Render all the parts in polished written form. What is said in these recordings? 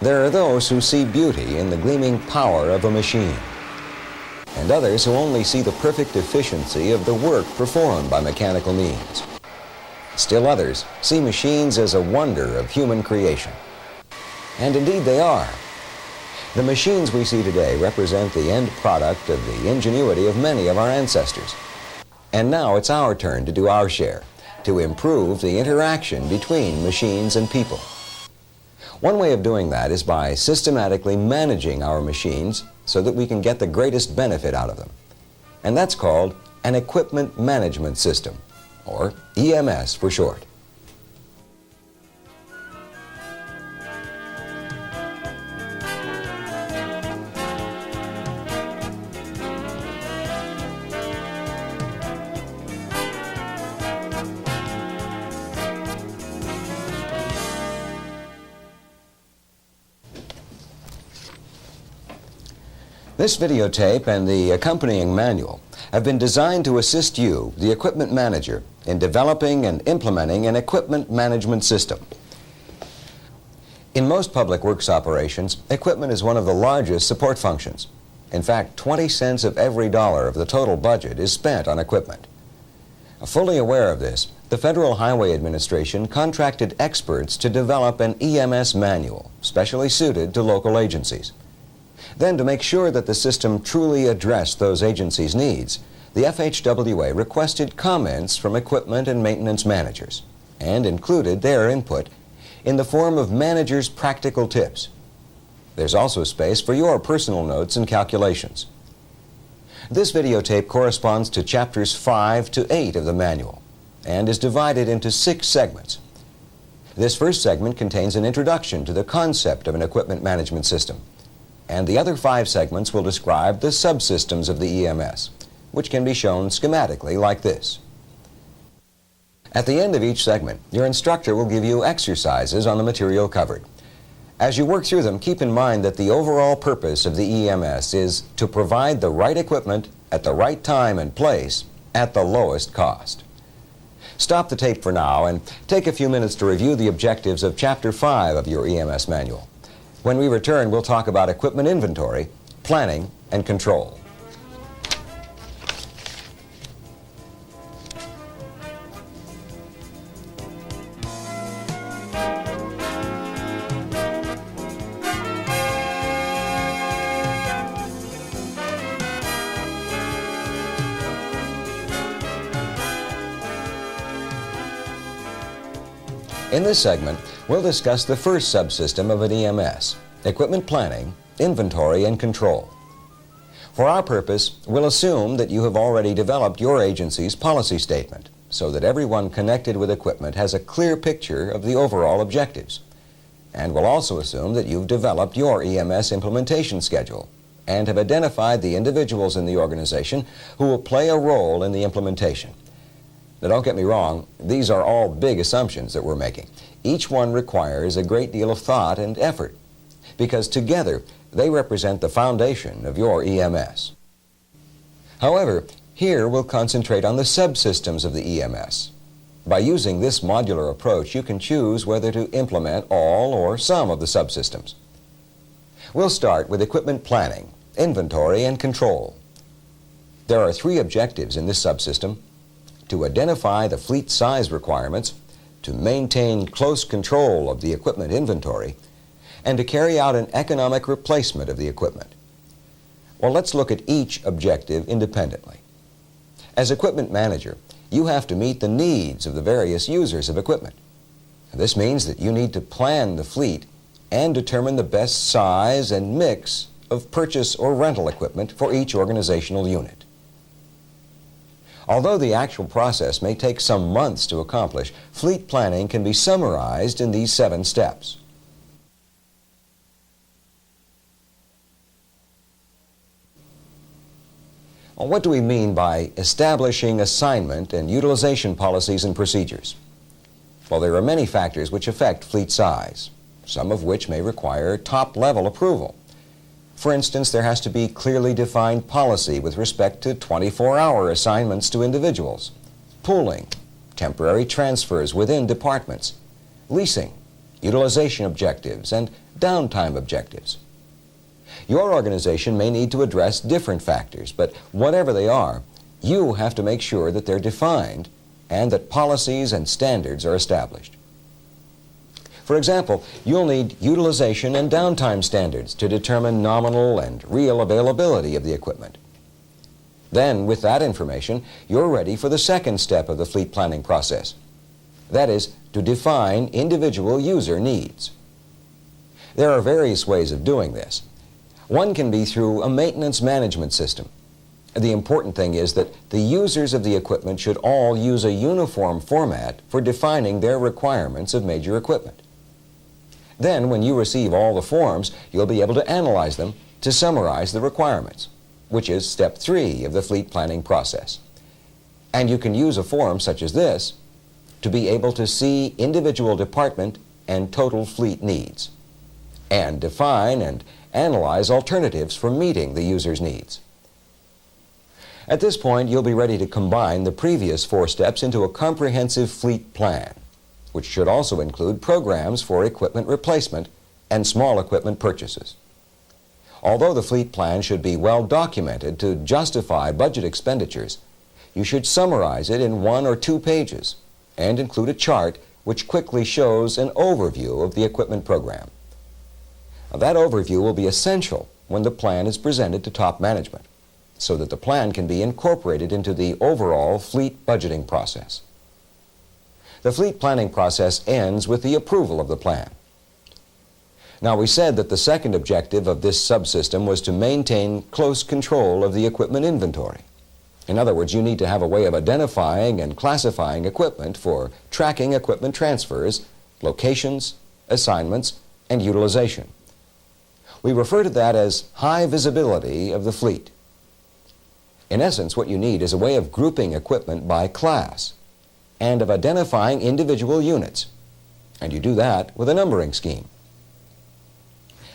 There are those who see beauty in the gleaming power of a machine, and others who only see the perfect efficiency of the work performed by mechanical means. Still others see machines as a wonder of human creation. And indeed they are. The machines we see today represent the end product of the ingenuity of many of our ancestors. And now it's our turn to do our share, to improve the interaction between machines and people. One way of doing that is by systematically managing our machines so that we can get the greatest benefit out of them. And that's called an equipment management system, or EMS for short. This videotape and the accompanying manual have been designed to assist you, the equipment manager, in developing and implementing an equipment management system. In most public works operations, equipment is one of the largest support functions. In fact, 20 cents of every dollar of the total budget is spent on equipment. Fully aware of this, the Federal Highway Administration contracted experts to develop an EMS manual specially suited to local agencies. Then, to make sure that the system truly addressed those agencies' needs, the FHWA requested comments from equipment and maintenance managers and included their input in the form of managers' practical tips. There's also space for your personal notes and calculations. This videotape corresponds to chapters 5 to 8 of the manual and is divided into 6 segments. This first segment contains an introduction to the concept of an equipment management system, and the other 5 segments will describe the subsystems of the EMS, which can be shown schematically like this. At the end of each segment, your instructor will give you exercises on the material covered. As you work through them, keep in mind that the overall purpose of the EMS is to provide the right equipment at the right time and place at the lowest cost. Stop the tape for now and take a few minutes to review the objectives of Chapter 5 of your EMS manual. When we return, we'll talk about equipment inventory, planning, and control. In this segment, we'll discuss the first subsystem of an EMS, equipment planning, inventory, and control. For our purpose, we'll assume that you have already developed your agency's policy statement so that everyone connected with equipment has a clear picture of the overall objectives. And we'll also assume that you've developed your EMS implementation schedule and have identified the individuals in the organization who will play a role in the implementation. Now, don't get me wrong, these are all big assumptions that we're making. Each one requires a great deal of thought and effort, because together they represent the foundation of your EMS. However, here we'll concentrate on the subsystems of the EMS. By using this modular approach, you can choose whether to implement all or some of the subsystems. We'll start with equipment planning, inventory, and control. There are 3 objectives in this subsystem: to identify the fleet size requirements, to maintain close control of the equipment inventory, and to carry out an economic replacement of the equipment. Well, let's look at each objective independently. As equipment manager, you have to meet the needs of the various users of equipment. This means that you need to plan the fleet and determine the best size and mix of purchase or rental equipment for each organizational unit. Although the actual process may take some months to accomplish, fleet planning can be summarized in these 7 steps. Well, what do we mean by establishing assignment and utilization policies and procedures? Well, there are many factors which affect fleet size, some of which may require top-level approval. For instance, there has to be clearly defined policy with respect to 24-hour assignments to individuals, pooling, temporary transfers within departments, leasing, utilization objectives, and downtime objectives. Your organization may need to address different factors, but whatever they are, you have to make sure that they're defined and that policies and standards are established. For example, you'll need utilization and downtime standards to determine nominal and real availability of the equipment. Then, with that information, you're ready for the second step of the fleet planning process. That is, to define individual user needs. There are various ways of doing this. One can be through a maintenance management system. The important thing is that the users of the equipment should all use a uniform format for defining their requirements of major equipment. Then, when you receive all the forms, you'll be able to analyze them to summarize the requirements, which is step 3 of the fleet planning process. And you can use a form such as this to be able to see individual department and total fleet needs, and define and analyze alternatives for meeting the user's needs. At this point, you'll be ready to combine the previous 4 steps into a comprehensive fleet plan, which should also include programs for equipment replacement and small equipment purchases. Although the fleet plan should be well documented to justify budget expenditures, you should summarize it in 1 or 2 pages and include a chart which quickly shows an overview of the equipment program. Now, that overview will be essential when the plan is presented to top management, so that the plan can be incorporated into the overall fleet budgeting process. The fleet planning process ends with the approval of the plan. Now, we said that the second objective of this subsystem was to maintain close control of the equipment inventory. In other words, you need to have a way of identifying and classifying equipment for tracking equipment transfers, locations, assignments, and utilization. We refer to that as high visibility of the fleet. In essence, what you need is a way of grouping equipment by class and of identifying individual units, and you do that with a numbering scheme.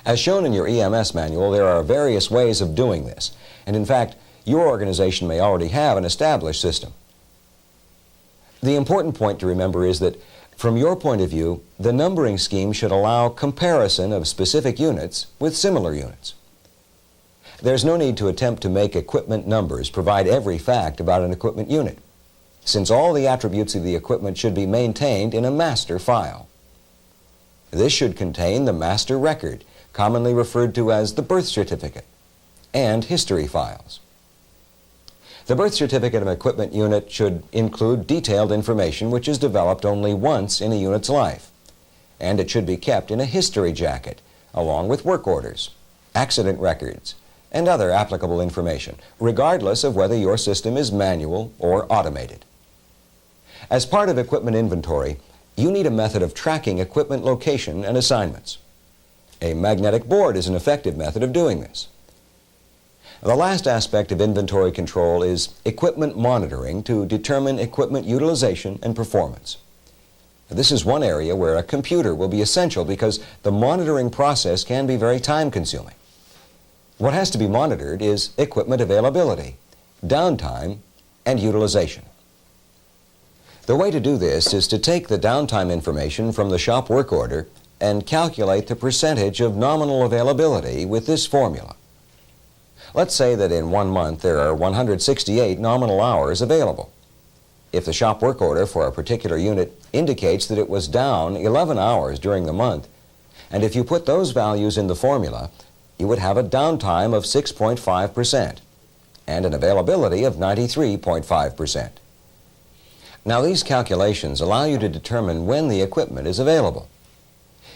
As shown in your EMS manual, there are various ways of doing this, and in fact, your organization may already have an established system. The important point to remember is that, from your point of view, the numbering scheme should allow comparison of specific units with similar units. There's no need to attempt to make equipment numbers provide every fact about an equipment unit, since all the attributes of the equipment should be maintained in a master file. This should contain the master record, commonly referred to as the birth certificate, and history files. The birth certificate of an equipment unit should include detailed information which is developed only once in a unit's life, and it should be kept in a history jacket, along with work orders, accident records, and other applicable information, regardless of whether your system is manual or automated. As part of equipment inventory, you need a method of tracking equipment location and assignments. A magnetic board is an effective method of doing this. The last aspect of inventory control is equipment monitoring to determine equipment utilization and performance. This is one area where a computer will be essential because the monitoring process can be very time-consuming. What has to be monitored is equipment availability, downtime, and utilization. The way to do this is to take the downtime information from the shop work order and calculate the percentage of nominal availability with this formula. Let's say that in 1 month there are 168 nominal hours available. If the shop work order for a particular unit indicates that it was down 11 hours during the month, and if you put those values in the formula, you would have a downtime of 6.5% and an availability of 93.5%. Now, these calculations allow you to determine when the equipment is available.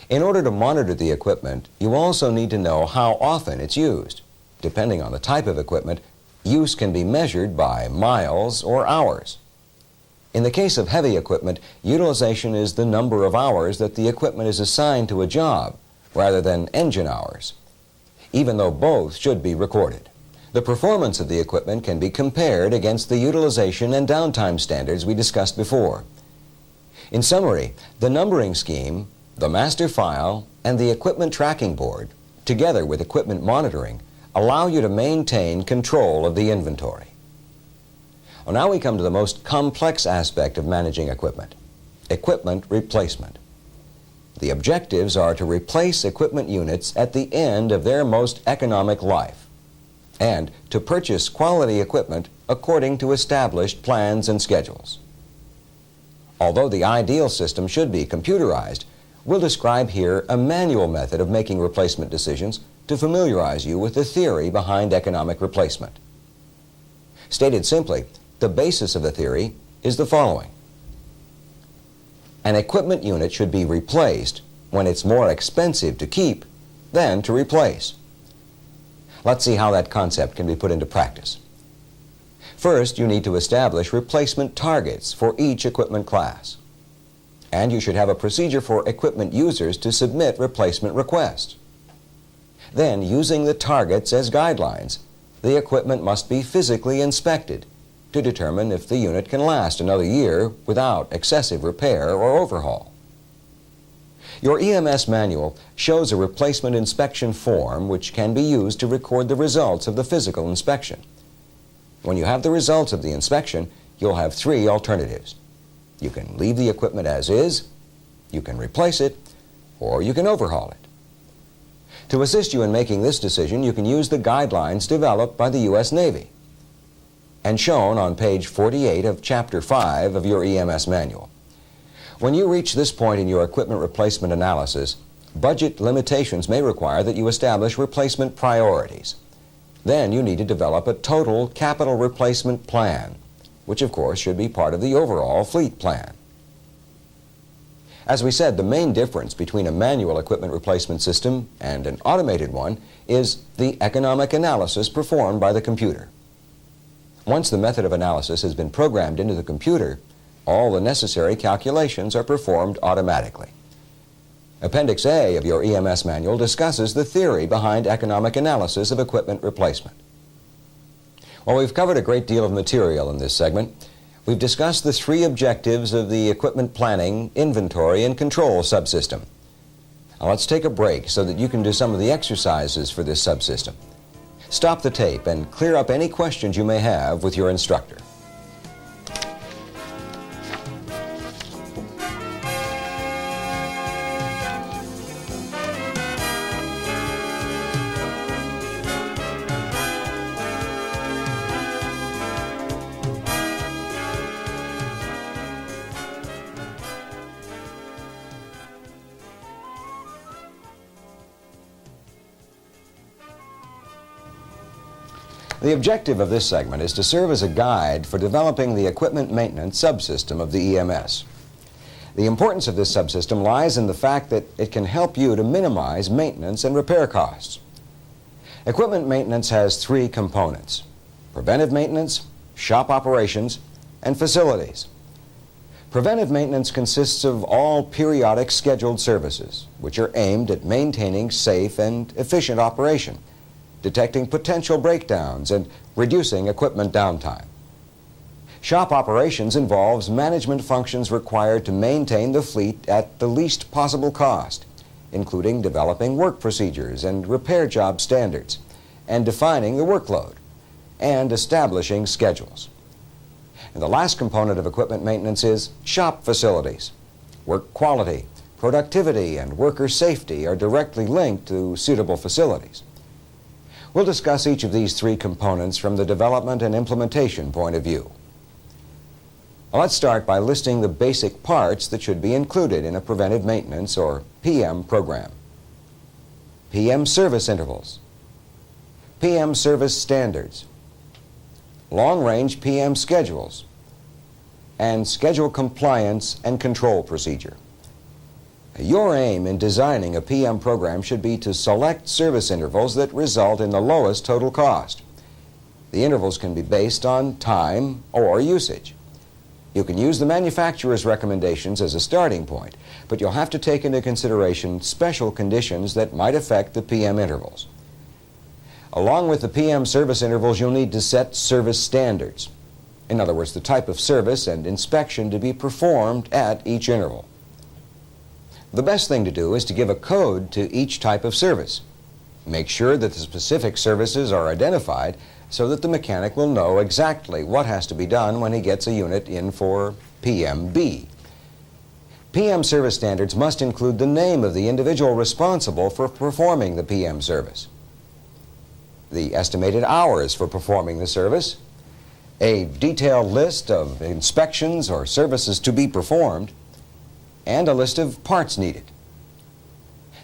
In order to monitor the equipment, you also need to know how often it's used. Depending on the type of equipment, use can be measured by miles or hours. In the case of heavy equipment, utilization is the number of hours that the equipment is assigned to a job, rather than engine hours, even though both should be recorded. The performance of the equipment can be compared against the utilization and downtime standards we discussed before. In summary, the numbering scheme, the master file, and the equipment tracking board, together with equipment monitoring, allow you to maintain control of the inventory. Well, now we come to the most complex aspect of managing equipment replacement. The objectives are to replace equipment units at the end of their most economic life and to purchase quality equipment according to established plans and schedules. Although the ideal system should be computerized, we'll describe here a manual method of making replacement decisions to familiarize you with the theory behind economic replacement. Stated simply, the basis of the theory is the following. An equipment unit should be replaced when it's more expensive to keep than to replace. Let's see how that concept can be put into practice. First, you need to establish replacement targets for each equipment class. And you should have a procedure for equipment users to submit replacement requests. Then, using the targets as guidelines, the equipment must be physically inspected to determine if the unit can last another year without excessive repair or overhaul. Your EMS manual shows a replacement inspection form which can be used to record the results of the physical inspection. When you have the results of the inspection, you'll have three alternatives. You can leave the equipment as is, you can replace it, or you can overhaul it. To assist you in making this decision, you can use the guidelines developed by the U.S. Navy and shown on page 48 of Chapter 5 of your EMS manual. When you reach this point in your equipment replacement analysis, budget limitations may require that you establish replacement priorities. Then you need to develop a total capital replacement plan, which of course should be part of the overall fleet plan. As we said, the main difference between a manual equipment replacement system and an automated one is the economic analysis performed by the computer. Once the method of analysis has been programmed into the computer, all the necessary calculations are performed automatically. Appendix A of your EMS manual discusses the theory behind economic analysis of equipment replacement. While we've covered a great deal of material in this segment, we've discussed the three objectives of the equipment planning, inventory, and control subsystem. Now let's take a break so that you can do some of the exercises for this subsystem. Stop the tape and clear up any questions you may have with your instructor. The objective of this segment is to serve as a guide for developing the equipment maintenance subsystem of the EMS. The importance of this subsystem lies in the fact that it can help you to minimize maintenance and repair costs. Equipment maintenance has three components: preventive maintenance, shop operations, and facilities. Preventive maintenance consists of all periodic scheduled services, which are aimed at maintaining safe and efficient operation, detecting potential breakdowns, and reducing equipment downtime. Shop operations involves management functions required to maintain the fleet at the least possible cost, including developing work procedures and repair job standards, and defining the workload, and establishing schedules. And the last component of equipment maintenance is shop facilities. Work quality, productivity, and worker safety are directly linked to suitable facilities. We'll discuss each of these three components from the development and implementation point of view. Now, let's start by listing the basic parts that should be included in a preventive maintenance or PM program. PM service intervals, PM service standards, long-range PM schedules, and schedule compliance and control procedure. Your aim in designing a PM program should be to select service intervals that result in the lowest total cost. The intervals can be based on time or usage. You can use the manufacturer's recommendations as a starting point, but you'll have to take into consideration special conditions that might affect the PM intervals. Along with the PM service intervals, you'll need to set service standards. In other words, the type of service and inspection to be performed at each interval. The best thing to do is to give a code to each type of service. Make sure that the specific services are identified so that the mechanic will know exactly what has to be done when he gets a unit in for PMB. PM service standards must include the name of the individual responsible for performing the PM service, the estimated hours for performing the service, a detailed list of inspections or services to be performed, and a list of parts needed.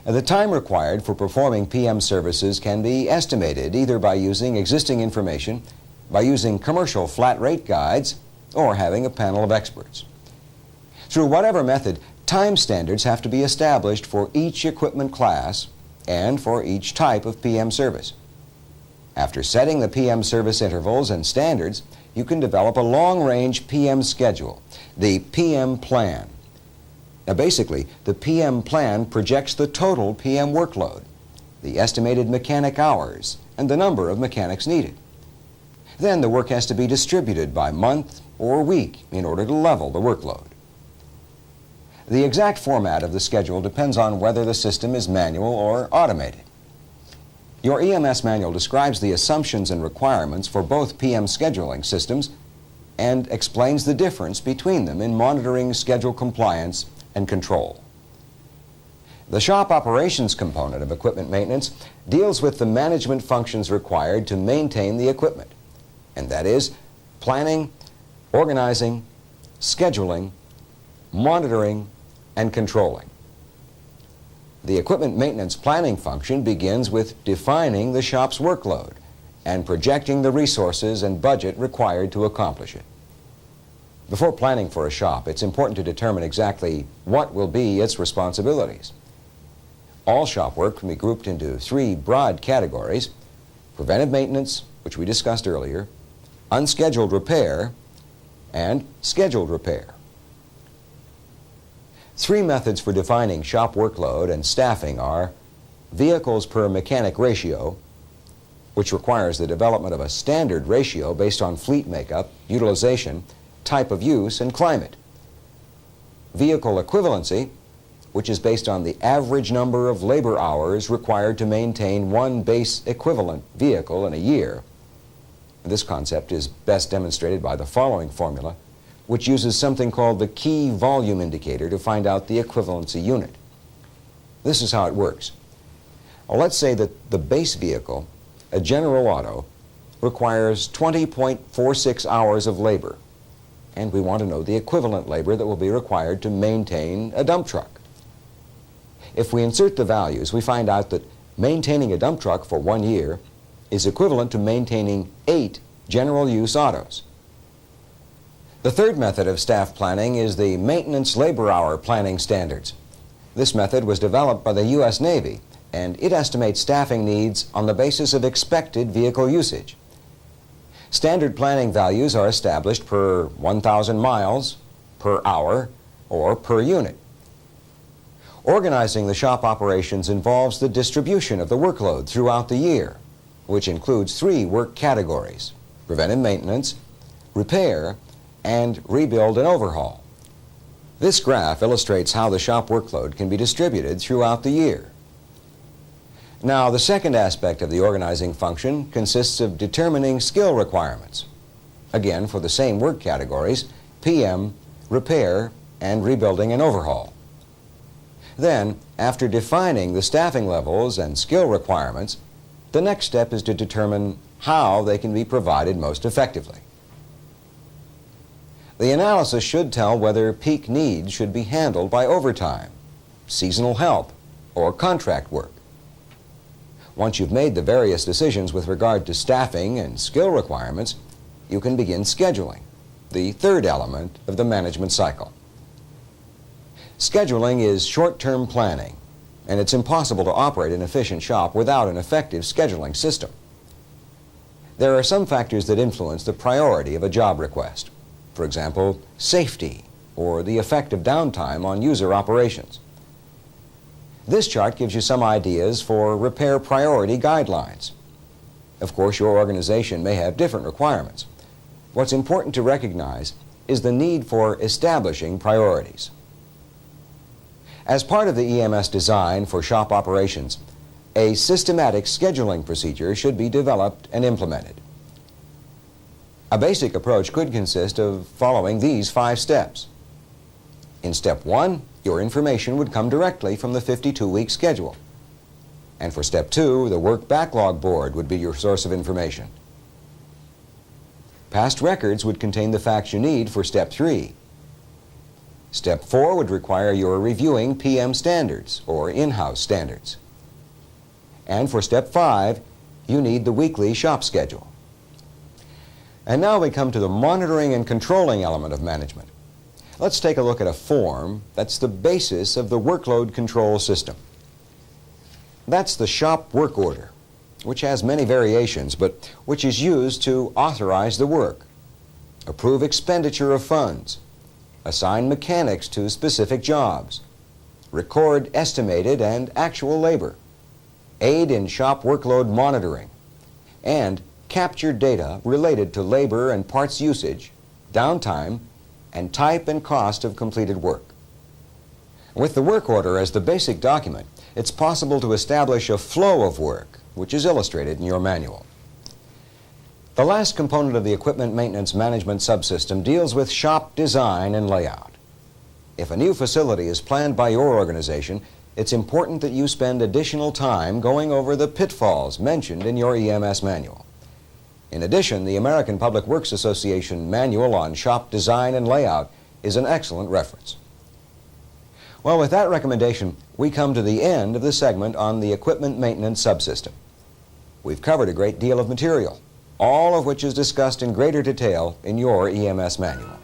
The time required for performing PM services can be estimated either by using existing information, by using commercial flat rate guides, or having a panel of experts. Through whatever method, time standards have to be established for each equipment class and for each type of PM service. After setting the PM service intervals and standards, you can develop a long-range PM schedule, the PM plan. Now basically, the PM plan projects the total PM workload, the estimated mechanic hours, and the number of mechanics needed. Then the work has to be distributed by month or week in order to level the workload. The exact format of the schedule depends on whether the system is manual or automated. Your EMS manual describes the assumptions and requirements for both PM scheduling systems and explains the difference between them in monitoring schedule compliance and control. The shop operations component of equipment maintenance deals with the management functions required to maintain the equipment, and that is planning, organizing, scheduling, monitoring, and controlling. The equipment maintenance planning function begins with defining the shop's workload and projecting the resources and budget required to accomplish it. Before planning for a shop, it's important to determine exactly what will be its responsibilities. All shop work can be grouped into three broad categories: preventive maintenance, which we discussed earlier, unscheduled repair, and scheduled repair. Three methods for defining shop workload and staffing are vehicles per mechanic ratio, which requires the development of a standard ratio based on fleet makeup, utilization, type of use, and climate. Vehicle equivalency, which is based on the average number of labor hours required to maintain one base equivalent vehicle in a year. This concept is best demonstrated by the following formula, which uses something called the key volume indicator to find out the equivalency unit. This is how it works. Well, let's say that the base vehicle, a General Auto, requires 20.46 hours of labor, and we want to know the equivalent labor that will be required to maintain a dump truck. If we insert the values, we find out that maintaining a dump truck for 1 year is equivalent to maintaining 8 general use autos. The third method of staff planning is the Maintenance Labor Hour Planning Standards. This method was developed by the U.S. Navy, and it estimates staffing needs on the basis of expected vehicle usage. Standard planning values are established per 1,000 miles, per hour, or per unit. Organizing the shop operations involves the distribution of the workload throughout the year, which includes 3 work categories: preventive maintenance, repair, and rebuild and overhaul. This graph illustrates how the shop workload can be distributed throughout the year. Now, the second aspect of the organizing function consists of determining skill requirements, again for the same work categories: PM, repair, and rebuilding and overhaul. Then, after defining the staffing levels and skill requirements, the next step is to determine how they can be provided most effectively. The analysis should tell whether peak needs should be handled by overtime, seasonal help, or contract work. Once you've made the various decisions with regard to staffing and skill requirements, you can begin scheduling, the third element of the management cycle. Scheduling is short-term planning, and it's impossible to operate an efficient shop without an effective scheduling system. There are some factors that influence the priority of a job request. For example, safety or the effect of downtime on user operations. This chart gives you some ideas for repair priority guidelines. Of course, your organization may have different requirements. What's important to recognize is the need for establishing priorities. As part of the EMS design for shop operations, a systematic scheduling procedure should be developed and implemented. A basic approach could consist of following these 5 steps. In step 1, your information would come directly from the 52-week schedule. And for step 2, the work backlog board would be your source of information. Past records would contain the facts you need for step 3. Step 4 would require your reviewing PM standards or in-house standards. And for step 5, you need the weekly shop schedule. And now we come to the monitoring and controlling element of management. Let's take a look at a form that's the basis of the workload control system. That's the shop work order, which has many variations, but which is used to authorize the work, approve expenditure of funds, assign mechanics to specific jobs, record estimated and actual labor, aid in shop workload monitoring, and capture data related to labor and parts usage, downtime, and type and cost of completed work. With the work order as the basic document, it's possible to establish a flow of work, which is illustrated in your manual. The last component of the equipment maintenance management subsystem deals with shop design and layout. If a new facility is planned by your organization, it's important that you spend additional time going over the pitfalls mentioned in your EMS manual. In addition, the American Public Works Association Manual on Shop Design and Layout is an excellent reference. Well, with that recommendation, we come to the end of the segment on the equipment maintenance subsystem. We've covered a great deal of material, all of which is discussed in greater detail in your EMS manual.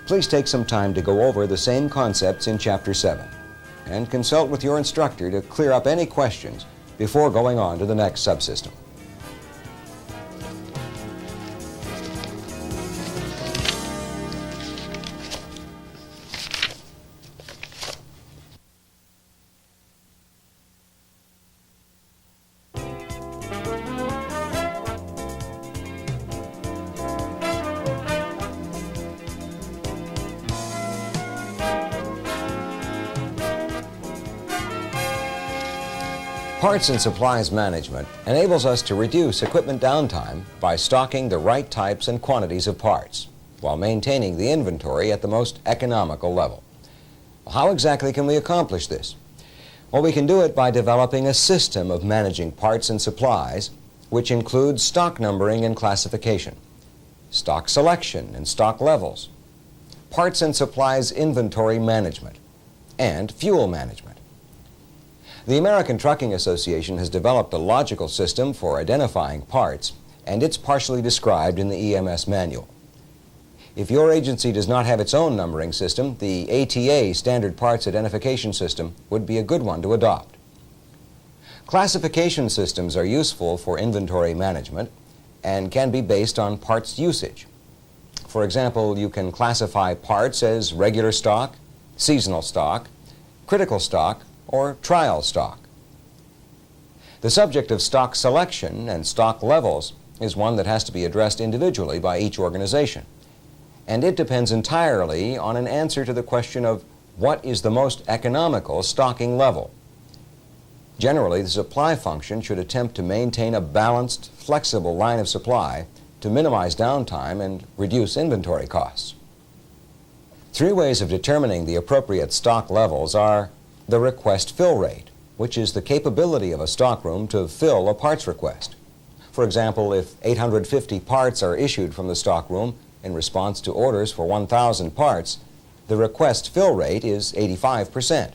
Please take some time to go over the same concepts in Chapter 7 and consult with your instructor to clear up any questions before going on to the next subsystem. Parts and supplies management enables us to reduce equipment downtime by stocking the right types and quantities of parts while maintaining the inventory at the most economical level. Well, how exactly can we accomplish this? Well, we can do it by developing a system of managing parts and supplies which includes stock numbering and classification, stock selection and stock levels, parts and supplies inventory management, and fuel management. The American Trucking Association has developed a logical system for identifying parts, and it's partially described in the EMS manual. If your agency does not have its own numbering system, the ATA Standard Parts Identification System would be a good one to adopt. Classification systems are useful for inventory management and can be based on parts usage. For example, you can classify parts as regular stock, seasonal stock, critical stock, or trial stock. The subject of stock selection and stock levels is one that has to be addressed individually by each organization, and it depends entirely on an answer to the question of what is the most economical stocking level. Generally, the supply function should attempt to maintain a balanced, flexible line of supply to minimize downtime and reduce inventory costs. 3 ways of determining the appropriate stock levels are the request fill rate, which is the capability of a stockroom to fill a parts request. For example, if 850 parts are issued from the stockroom in response to orders for 1,000 parts, the request fill rate is 85%.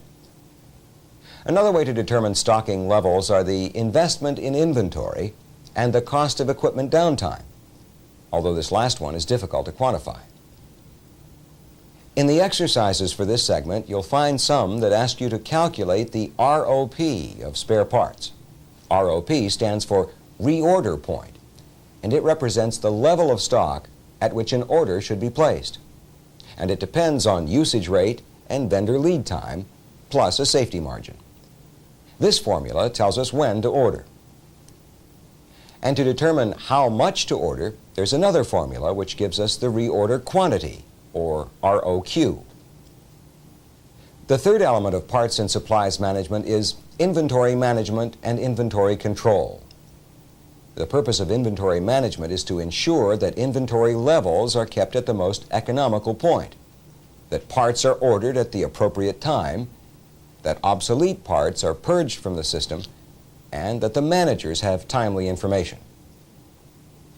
Another way to determine stocking levels are the investment in inventory and the cost of equipment downtime, although this last one is difficult to quantify. In the exercises for this segment, you'll find some that ask you to calculate the ROP of spare parts. ROP stands for reorder point, and it represents the level of stock at which an order should be placed. And it depends on usage rate and vendor lead time, plus a safety margin. This formula tells us when to order. And to determine how much to order, there's another formula which gives us the reorder quantity, or ROQ. The third element of parts and supplies management is inventory management and inventory control. The purpose of inventory management is to ensure that inventory levels are kept at the most economical point. that parts are ordered at the appropriate time, that obsolete parts are purged from the system, and that the managers have timely information.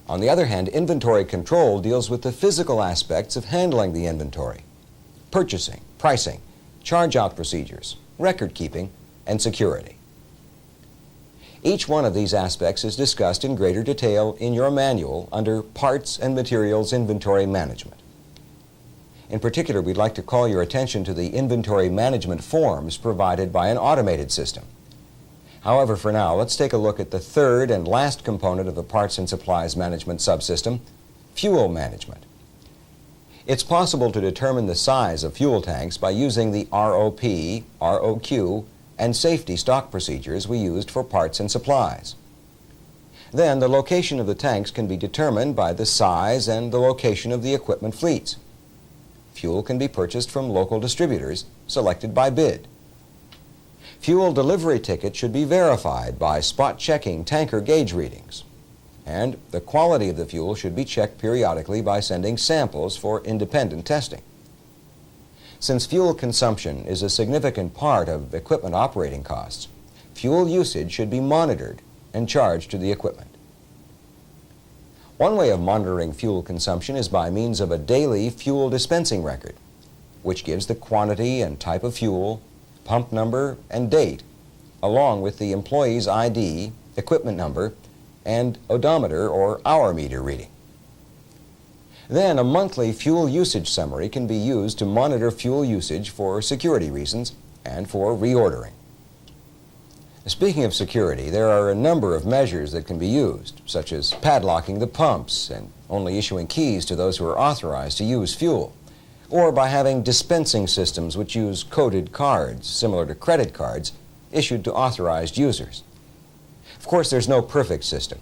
On the other hand, inventory control deals with the physical aspects of handling the inventory: purchasing, pricing, charge-out procedures, record keeping, and security. Each one of these aspects is discussed in greater detail in your manual under Parts and Materials Inventory Management. In particular, we'd like to call your attention to the inventory management forms provided by an automated system. However, for now, let's take a look at the third and last component of the Parts and Supplies Management subsystem, fuel management. It's possible to determine the size of fuel tanks by using the ROP, ROQ, and safety stock procedures we used for parts and supplies. Then, the location of the tanks can be determined by the size and the location of the equipment fleets. Fuel can be purchased from local distributors, selected by bid. Fuel delivery tickets should be verified by spot-checking tanker gauge readings. And the quality of the fuel should be checked periodically by sending samples for independent testing. Since fuel consumption is a significant part of equipment operating costs, fuel usage should be monitored and charged to the equipment. One way of monitoring fuel consumption is by means of a daily fuel dispensing record, which gives the quantity and type of fuel, pump number, and date, along with the employee's ID, equipment number, and odometer or hour meter reading. Then a monthly fuel usage summary can be used to monitor fuel usage for security reasons and for reordering. Speaking of security, there are a number of measures that can be used, such as padlocking the pumps and only issuing keys to those who are authorized to use fuel, or by having dispensing systems which use coded cards, similar to credit cards, issued to authorized users. Of course, there's no perfect system.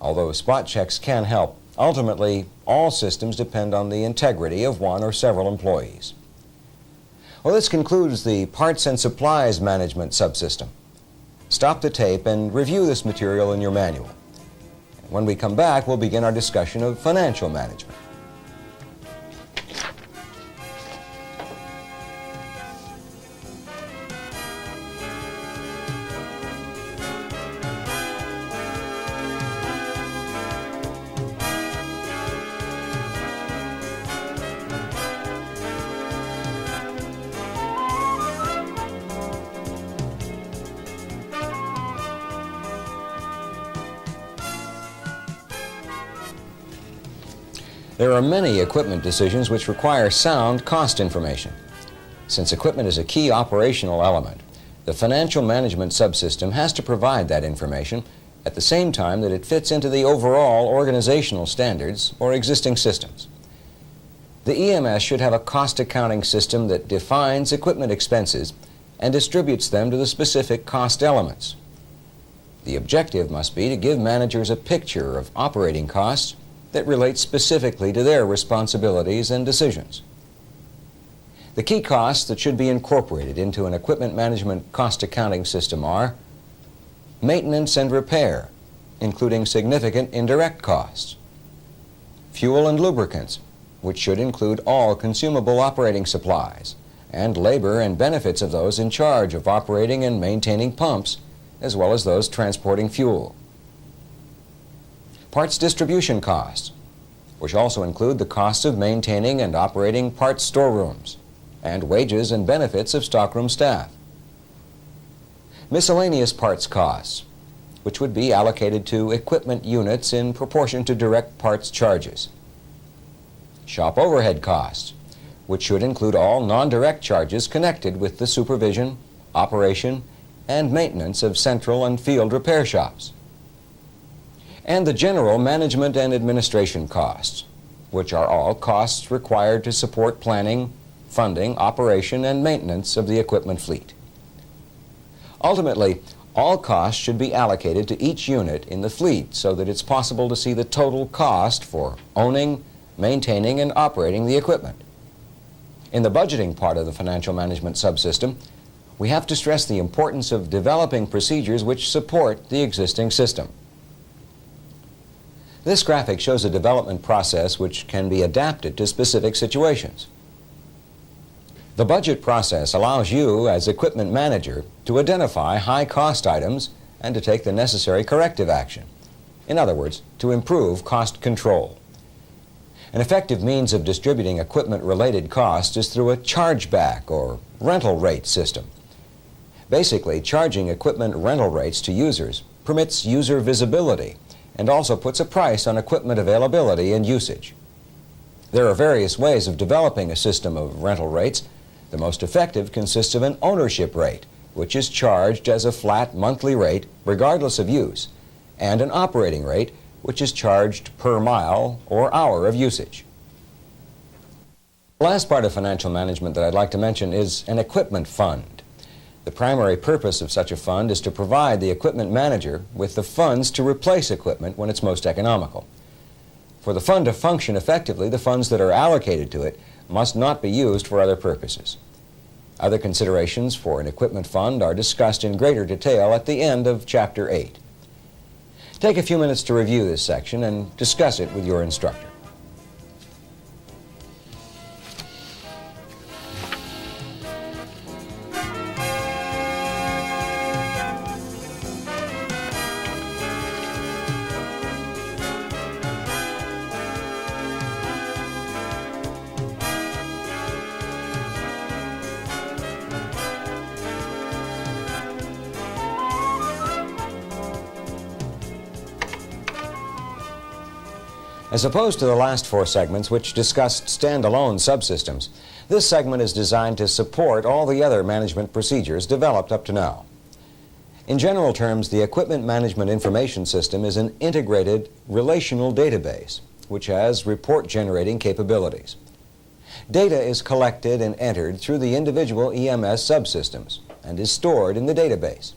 Although spot checks can help, ultimately, all systems depend on the integrity of one or several employees. Well, this concludes the Parts and Supplies Management subsystem. Stop the tape and review this material in your manual. When we come back, we'll begin our discussion of financial management. There are many equipment decisions which require sound cost information. Since equipment is a key operational element, the financial management subsystem has to provide that information at the same time that it fits into the overall organizational standards or existing systems. The EMS should have a cost accounting system that defines equipment expenses and distributes them to the specific cost elements. The objective must be to give managers a picture of operating costs that relates specifically to their responsibilities and decisions. The key costs that should be incorporated into an equipment management cost accounting system are maintenance and repair, including significant indirect costs, fuel and lubricants, which should include all consumable operating supplies, and labor and benefits of those in charge of operating and maintaining pumps, as well as those transporting fuel. Parts distribution costs, which also include the costs of maintaining and operating parts storerooms, and wages and benefits of stockroom staff. Miscellaneous parts costs, which would be allocated to equipment units in proportion to direct parts charges. Shop overhead costs, which should include all non-direct charges connected with the supervision, operation, and maintenance of central and field repair shops. And the general management and administration costs, which are all costs required to support planning, funding, operation, and maintenance of the equipment fleet. Ultimately, all costs should be allocated to each unit in the fleet so that it's possible to see the total cost for owning, maintaining, and operating the equipment. In the budgeting part of the financial management subsystem, we have to stress the importance of developing procedures which support the existing system. This graphic shows a development process which can be adapted to specific situations. The budget process allows you, as equipment manager, to identify high-cost items and to take the necessary corrective action. In other words, to improve cost control. An effective means of distributing equipment-related costs is through a chargeback or rental rate system. Basically, charging equipment rental rates to users permits user visibility and also puts a price on equipment availability and usage. There are various ways of developing a system of rental rates. The most effective consists of an ownership rate, which is charged as a flat monthly rate regardless of use, and an operating rate, which is charged per mile or hour of usage. The last part of financial management that I'd like to mention is an equipment fund. The primary purpose of such a fund is to provide the equipment manager with the funds to replace equipment when it's most economical. For the fund to function effectively, the funds that are allocated to it must not be used for other purposes. Other considerations for an equipment fund are discussed in greater detail at the end of Chapter 8. Take a few minutes to review this section and discuss it with your instructor. As opposed to the last four segments, which discussed standalone subsystems, this segment is designed to support all the other management procedures developed up to now. In general terms, the Equipment Management Information System is an integrated relational database, which has report-generating capabilities. Data is collected and entered through the individual EMS subsystems and is stored in the database.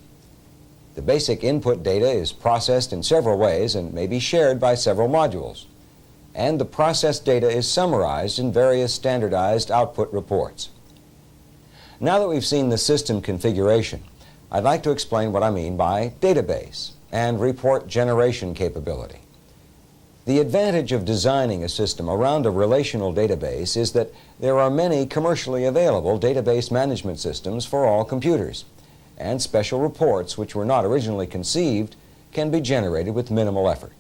The basic input data is processed in several ways and may be shared by several modules. And the processed data is summarized in various standardized output reports. Now that we've seen the system configuration, I'd like to explain what I mean by database and report generation capability. The advantage of designing a system around a relational database is that there are many commercially available database management systems for all computers, and special reports which were not originally conceived can be generated with minimal effort.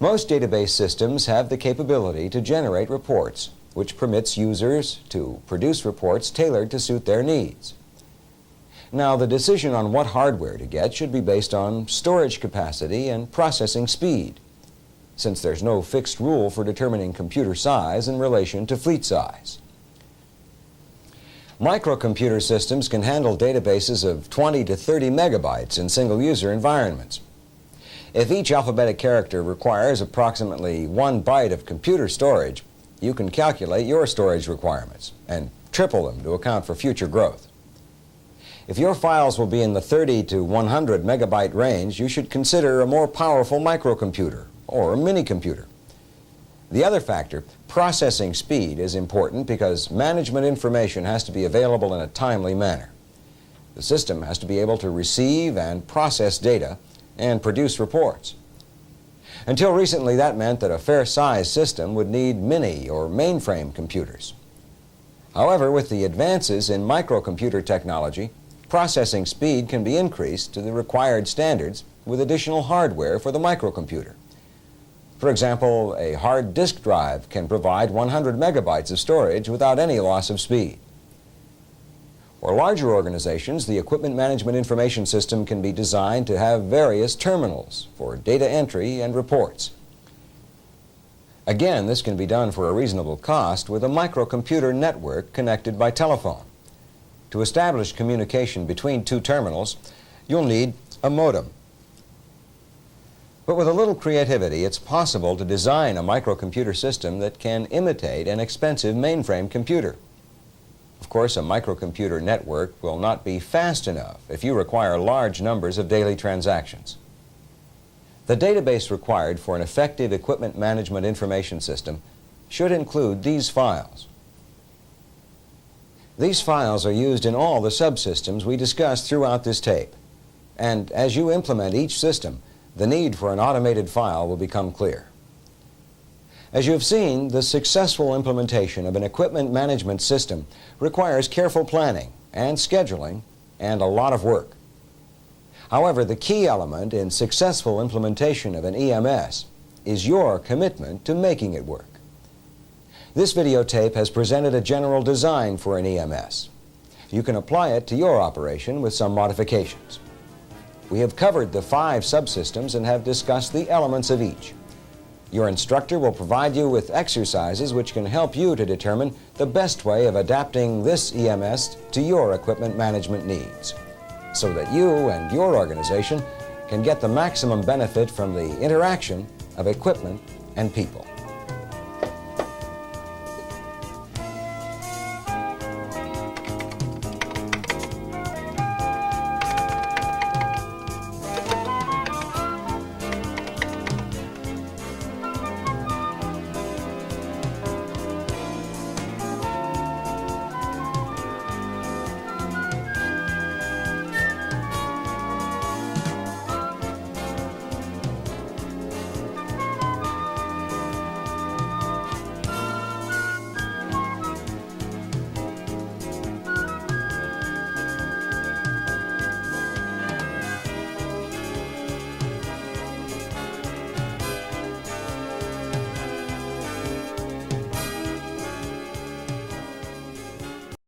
Most database systems have the capability to generate reports, which permits users to produce reports tailored to suit their needs. Now, the decision on what hardware to get should be based on storage capacity and processing speed, since there's no fixed rule for determining computer size in relation to fleet size. Microcomputer systems can handle databases of 20 to 30 megabytes in single-user environments. If each alphabetic character requires approximately 1 byte of computer storage, you can calculate your storage requirements and triple them to account for future growth. If your files will be in the 30 to 100 megabyte range, you should consider a more powerful microcomputer or a mini-computer. The other factor, processing speed, is important because management information has to be available in a timely manner. The system has to be able to receive and process data and produce reports. Until recently, that meant that a fair-sized system would need mini or mainframe computers. However, with the advances in microcomputer technology, processing speed can be increased to the required standards with additional hardware for the microcomputer. For example, a hard disk drive can provide 100 megabytes of storage without any loss of speed. For larger organizations, the Equipment Management Information System can be designed to have various terminals for data entry and reports. Again, this can be done for a reasonable cost with a microcomputer network connected by telephone. To establish communication between two terminals, you'll need a modem. But with a little creativity, it's possible to design a microcomputer system that can imitate an expensive mainframe computer. Of course, a microcomputer network will not be fast enough if you require large numbers of daily transactions. The database required for an effective equipment management information system should include these files. These files are used in all the subsystems we discussed throughout this tape. And as you implement each system, the need for an automated file will become clear. As you have seen, the successful implementation of an equipment management system requires careful planning and scheduling and a lot of work. However, the key element in successful implementation of an EMS is your commitment to making it work. This videotape has presented a general design for an EMS. You can apply it to your operation with some modifications. We have covered the 5 subsystems and have discussed the elements of each. Your instructor will provide you with exercises which can help you to determine the best way of adapting this EMS to your equipment management needs, so that you and your organization can get the maximum benefit from the interaction of equipment and people.